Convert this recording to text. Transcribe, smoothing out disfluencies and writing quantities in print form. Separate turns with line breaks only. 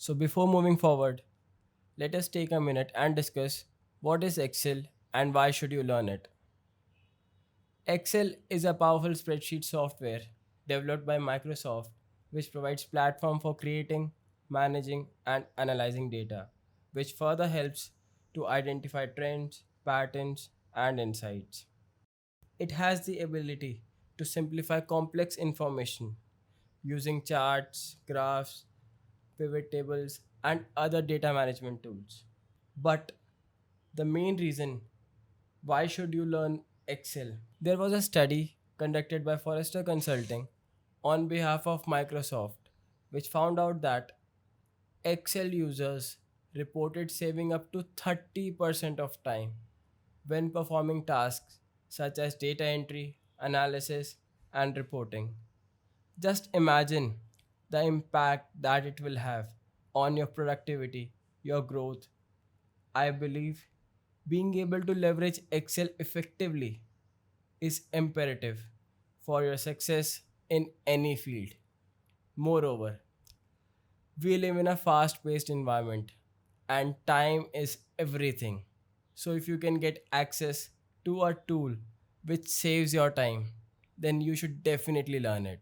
So before moving forward, let us take a minute and discuss what is Excel and why should you learn it. Excel is a powerful spreadsheet software developed by Microsoft which provides platform for creating, managing and analyzing data, which further helps to identify trends, patterns and insights. It has the ability to simplify complex information using charts, graphs, pivot tables, and other data management tools. But the main reason why should you learn Excel? There was a study conducted by Forrester Consulting on behalf of Microsoft, which found out that Excel users reported saving up to 30% of time when performing tasks such as data entry, analysis, and reporting. Just imagine the impact that it will have on your productivity, your growth. I believe being able to leverage Excel effectively is imperative for your success in any field. Moreover, we live in a fast paced environment and time is everything. So, if you can get access to a tool which saves your time, then you should definitely learn it.